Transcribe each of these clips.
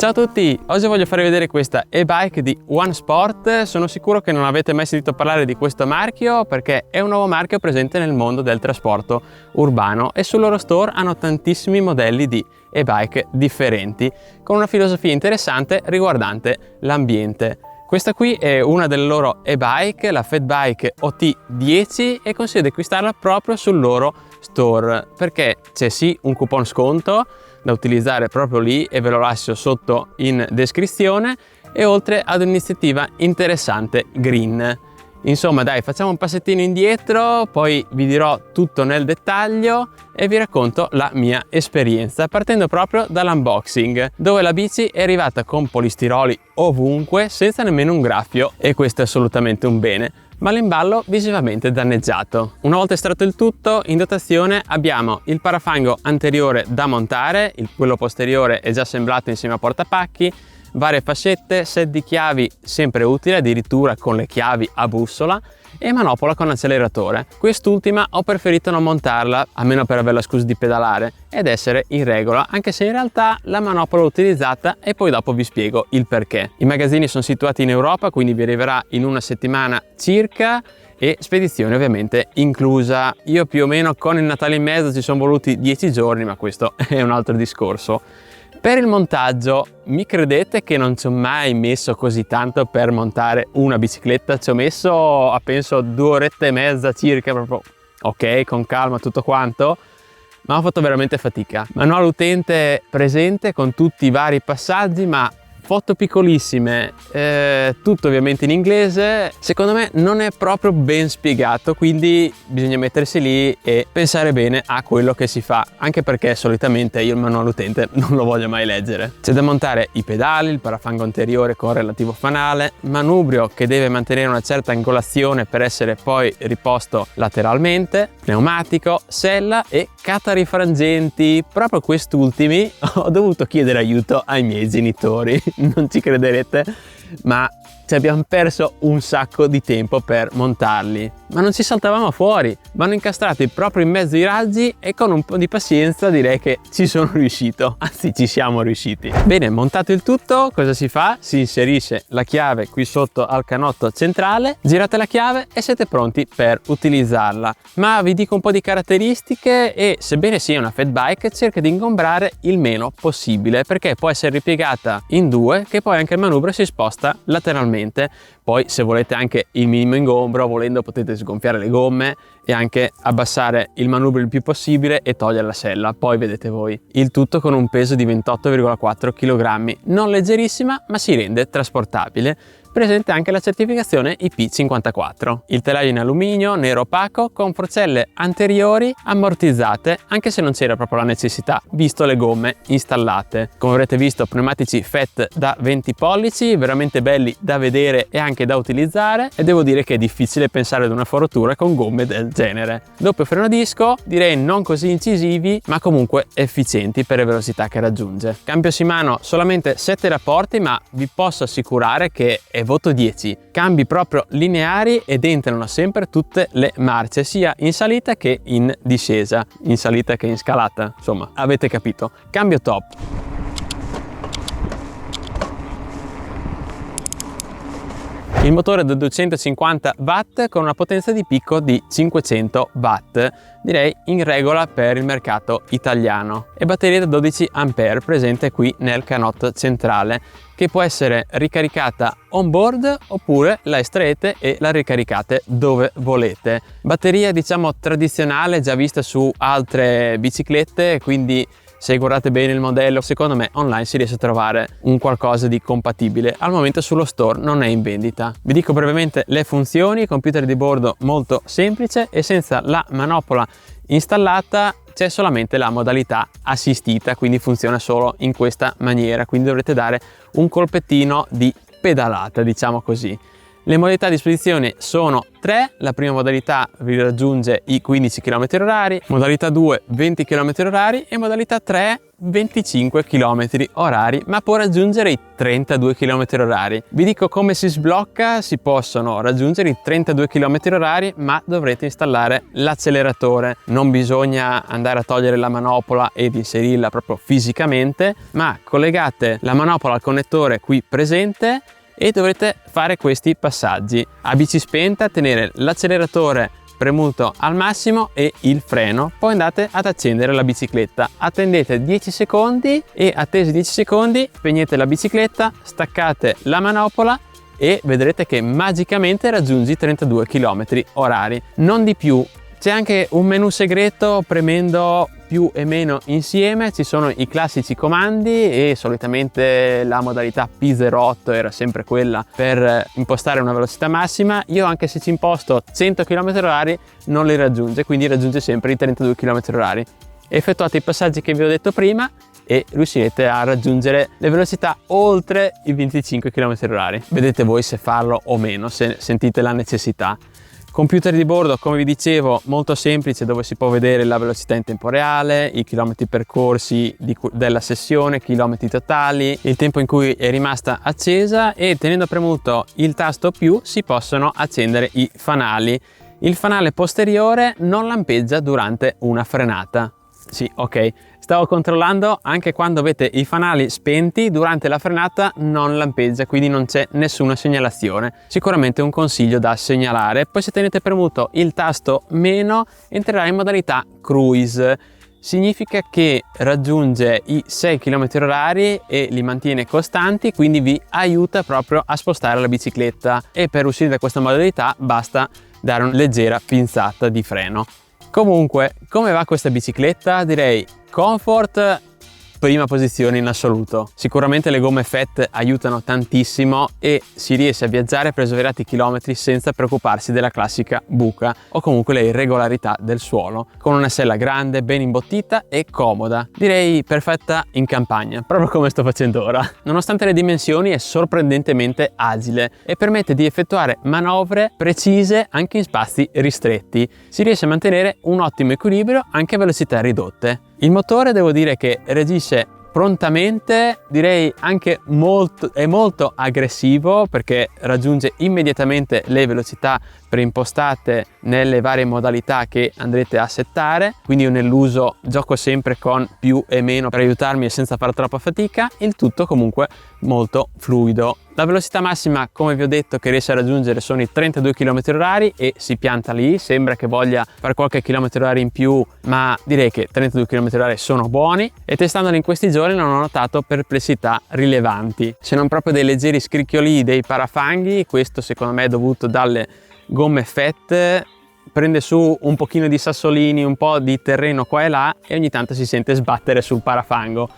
Ciao a tutti, oggi voglio farvi vedere questa e-bike di One Sport. Sono sicuro che non avete mai sentito parlare di questo marchio perché è un nuovo marchio presente nel mondo del trasporto urbano e sul loro store hanno tantissimi modelli di e-bike differenti con una filosofia interessante riguardante l'ambiente. Questa qui è una delle loro e-bike, la Fatbike OT10, e consiglio di acquistarla proprio sul loro store perché c'è sì un coupon sconto da utilizzare proprio lì e ve lo lascio sotto in descrizione, e oltre ad un'iniziativa interessante green. Insomma dai, facciamo un passettino indietro, poi vi dirò tutto nel dettaglio e vi racconto la mia esperienza partendo proprio dall'unboxing, dove la bici è arrivata con polistiroli ovunque senza nemmeno un graffio, e questo è assolutamente un bene, ma l'imballo visivamente danneggiato. Una volta estratto il tutto, in dotazione abbiamo il parafango anteriore da montare, quello posteriore è già assemblato insieme a portapacchi, varie fascette, set di chiavi sempre utile, addirittura con le chiavi a bussola, e manopola con acceleratore. Quest'ultima ho preferito non montarla, almeno per avere la scusa di pedalare ed essere in regola, anche se in realtà la manopola l'ho utilizzata e poi dopo vi spiego il perché. I magazzini sono situati in Europa, quindi vi arriverà in una settimana circa e spedizione ovviamente inclusa. Io più o meno con il Natale in mezzo ci sono voluti 10 giorni, ma questo è un altro discorso. Per il montaggio, mi credete che non ci ho mai messo così tanto per montare una bicicletta? Ci ho messo, penso, 2 orette e mezza circa, proprio ok, con calma tutto quanto, ma ho fatto veramente fatica. Manuale utente presente con tutti i vari passaggi, ma foto piccolissime, tutto ovviamente in inglese. Secondo me non è proprio ben spiegato, quindi bisogna mettersi lì e pensare bene a quello che si fa, anche perché solitamente io il manuale utente non lo voglio mai leggere. C'è da montare i pedali, il parafango anteriore con relativo fanale, manubrio che deve mantenere una certa angolazione per essere poi riposto lateralmente, pneumatico, sella e catarifrangenti. Proprio quest'ultimi ho dovuto chiedere aiuto ai miei genitori. Non ci crederete, ma ci abbiamo perso un sacco di tempo per montarli, ma non ci saltavamo fuori. Vanno incastrati proprio in mezzo ai raggi e con un po' di pazienza direi che ci sono riuscito, anzi ci siamo riusciti. Bene, montato il tutto, cosa si fa? Si inserisce la chiave qui sotto al canotto centrale, girate la chiave e siete pronti per utilizzarla. Ma vi dico un po' di caratteristiche e, sebbene sia una Fatbike, cerca di ingombrare il meno possibile perché può essere ripiegata in due, che poi anche il manubrio si sposta lateralmente. Poi se volete anche il minimo ingombro, volendo potete sgonfiare le gomme e anche abbassare il manubrio il più possibile e togliere la sella, poi vedete voi. Il tutto con un peso di 28,4 kg, non leggerissima ma si rende trasportabile. Presente anche la certificazione IP54. Il telaio in alluminio nero opaco con forcelle anteriori ammortizzate, anche se non c'era proprio la necessità visto le gomme installate. Come avrete visto, pneumatici FET da 20 pollici, veramente belli da vedere e anche da utilizzare, e devo dire che è difficile pensare ad una foratura con gomme del genere. Doppio freno a disco, direi non così incisivi ma comunque efficienti per le velocità che raggiunge. Cambio Shimano solamente 7 rapporti, ma vi posso assicurare che è voto 10, cambi proprio lineari ed entrano sempre tutte le marce, sia in salita che in discesa, in salita che in scalata, insomma avete capito. Cambio top. Il motore è da 250 watt con una potenza di picco di 500 watt, direi in regola per il mercato italiano, e batteria da 12 ampere presente qui nel canotto centrale, che può essere ricaricata on board oppure la estraete e la ricaricate dove volete. Batteria diciamo tradizionale, già vista su altre biciclette, quindi se guardate bene il modello, secondo me online si riesce a trovare un qualcosa di compatibile. Al momento sullo store non è in vendita. Vi dico brevemente le funzioni: computer di bordo molto semplice e senza la manopola installata c'è solamente la modalità assistita, quindi funziona solo in questa maniera, quindi dovrete dare un colpettino di pedalata, diciamo così. Le modalità a disposizione sono 3, la prima modalità vi raggiunge i 15 km/h, modalità 2 20 km/h e modalità 3 25 km/h, ma può raggiungere i 32 km/h. Vi dico come si sblocca: si possono raggiungere i 32 km/h, ma dovrete installare l'acceleratore. Non bisogna andare a togliere la manopola ed inserirla proprio fisicamente, ma collegate la manopola al connettore qui presente e dovrete fare questi passaggi. A bici spenta tenere l'acceleratore premuto al massimo e il freno, poi andate ad accendere la bicicletta, attendete 10 secondi e attesi 10 secondi spegnete la bicicletta, staccate la manopola e vedrete che magicamente raggiungi 32 km/h, non di più. C'è anche un menu segreto: premendo più e meno insieme ci sono i classici comandi e solitamente la modalità P08 era sempre quella per impostare una velocità massima. Io, anche se ci imposto 100 km/h, non li raggiunge, quindi raggiunge sempre i 32 km/h. Effettuate i passaggi che vi ho detto prima e riuscirete a raggiungere le velocità oltre i 25 km/h. Vedete voi se farlo o meno, se sentite la necessità. Computer di bordo, come vi dicevo, molto semplice, dove si può vedere la velocità in tempo reale, i chilometri percorsi della sessione, chilometri totali, il tempo in cui è rimasta accesa, e tenendo premuto il tasto più si possono accendere i fanali. Il fanale posteriore non lampeggia durante una frenata. Sì, ok, stavo controllando, anche quando avete i fanali spenti durante la frenata non lampeggia, quindi non c'è nessuna segnalazione. Sicuramente un consiglio da segnalare. Poi, se tenete premuto il tasto meno, entrerà in modalità cruise. Significa che raggiunge i 6 km/h e li mantiene costanti, quindi vi aiuta proprio a spostare la bicicletta, e per uscire da questa modalità basta dare una leggera pinzata di freno. Comunque, come va questa bicicletta? Direi comfort, prima posizione in assoluto. Sicuramente le gomme FET aiutano tantissimo e si riesce a viaggiare per svariati chilometri senza preoccuparsi della classica buca o comunque le irregolarità del suolo, con una sella grande, ben imbottita e comoda. Direi perfetta in campagna, proprio come sto facendo ora. Nonostante le dimensioni è sorprendentemente agile e permette di effettuare manovre precise anche in spazi ristretti. Si riesce a mantenere un ottimo equilibrio anche a velocità ridotte. Il motore, devo dire che reagisce prontamente, direi anche è molto aggressivo, perché raggiunge immediatamente le velocità preimpostate nelle varie modalità che andrete a settare, quindi io nell'uso gioco sempre con più e meno per aiutarmi e senza fare troppa fatica, il tutto comunque molto fluido. La velocità massima, come vi ho detto, che riesce a raggiungere sono i 32 km/h e si pianta lì. Sembra che voglia fare qualche km/h in più, ma direi che 32 km/h sono buoni, e testandoli in questi giorni non ho notato perplessità rilevanti, se non proprio dei leggeri scricchioli dei parafanghi. Questo secondo me è dovuto dalle gomme FET. Prende su un pochino di sassolini, un po' di terreno qua e là, e ogni tanto si sente sbattere sul parafango.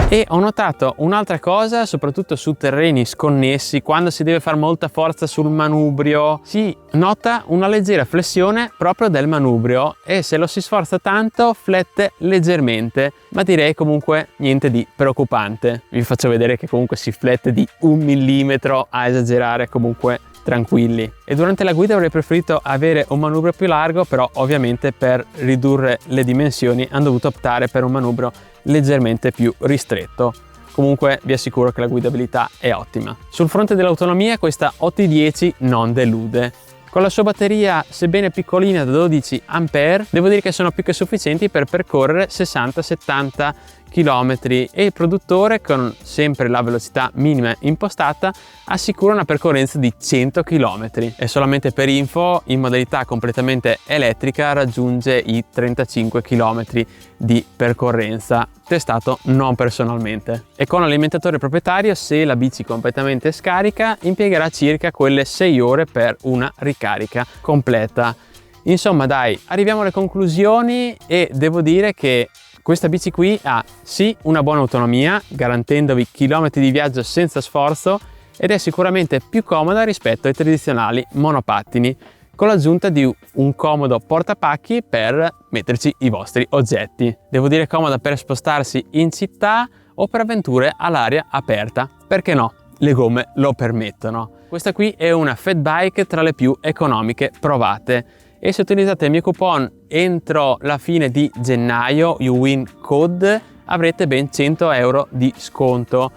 E ho notato un'altra cosa, soprattutto su terreni sconnessi, quando si deve fare molta forza sul manubrio, si nota una leggera flessione proprio del manubrio, e se lo si sforza tanto flette leggermente, ma direi comunque niente di preoccupante. Vi faccio vedere che comunque si flette di 1 millimetro, a esagerare, comunque tranquilli. E durante la guida avrei preferito avere un manubrio più largo, però ovviamente per ridurre le dimensioni hanno dovuto optare per un manubrio leggermente più ristretto. Comunque vi assicuro che la guidabilità è ottima. Sul fronte dell'autonomia questa OT10 non delude. Con la sua batteria, sebbene piccolina da 12 A, devo dire che sono più che sufficienti per percorrere 60-70 km, e il produttore, con sempre la velocità minima impostata, assicura una percorrenza di 100 km, e solamente per info, in modalità completamente elettrica raggiunge i 35 km di percorrenza, testato non personalmente. E con l'alimentatore proprietario, se la bici completamente scarica, impiegherà circa quelle 6 ore per una ricarica completa. Insomma dai, arriviamo alle conclusioni, e devo dire che questa bici qui ha sì una buona autonomia, garantendovi chilometri di viaggio senza sforzo, ed è sicuramente più comoda rispetto ai tradizionali monopattini, con l'aggiunta di un comodo portapacchi per metterci i vostri oggetti. Devo dire comoda per spostarsi in città o per avventure all'aria aperta. Perché no? Le gomme lo permettono. Questa qui è una fat bike tra le più economiche provate e se utilizzate il mio coupon entro la fine di gennaio, YouWinCode, avrete ben 100 euro di sconto.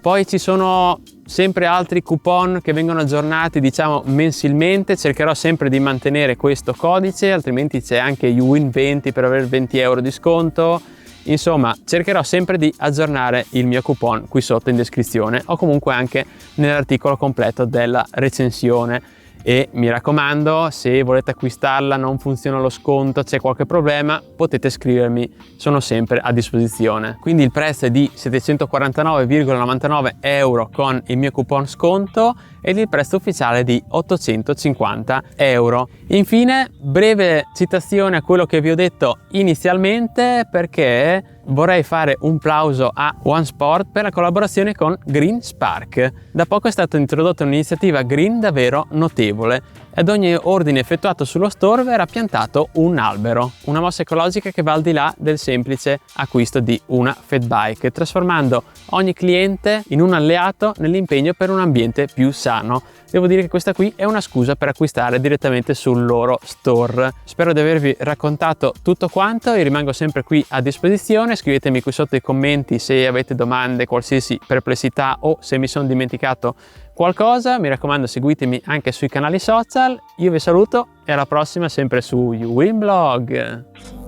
Poi ci sono sempre altri coupon che vengono aggiornati, diciamo, mensilmente. Cercherò sempre di mantenere questo codice, altrimenti c'è anche YouWin20 per avere 20 euro di sconto. Insomma, cercherò sempre di aggiornare il mio coupon qui sotto in descrizione o comunque anche nell'articolo completo della recensione. E mi raccomando, se volete acquistarla, non funziona lo sconto, c'è qualche problema, potete scrivermi, sono sempre a disposizione. Quindi il prezzo è di 749,99 euro con il mio coupon sconto ed il prezzo ufficiale di 850 euro. Infine, breve citazione a quello che vi ho detto inizialmente, perché vorrei fare un plauso a OneSport per la collaborazione con Green Spark. Da poco è stata introdotta un'iniziativa green davvero notevole. Ad ogni ordine effettuato sullo store verrà piantato un albero, una mossa ecologica che va al di là del semplice acquisto di una fat bike, trasformando ogni cliente in un alleato nell'impegno per un ambiente più sano. Devo dire che questa qui è una scusa per acquistare direttamente sul loro store. Spero di avervi raccontato tutto quanto, io rimango sempre qui a disposizione, scrivetemi qui sotto i commenti se avete domande, qualsiasi perplessità o se mi sono dimenticato qualcosa. Mi raccomando, seguitemi anche sui canali social. Io vi saluto e alla prossima sempre su YouWin Blog.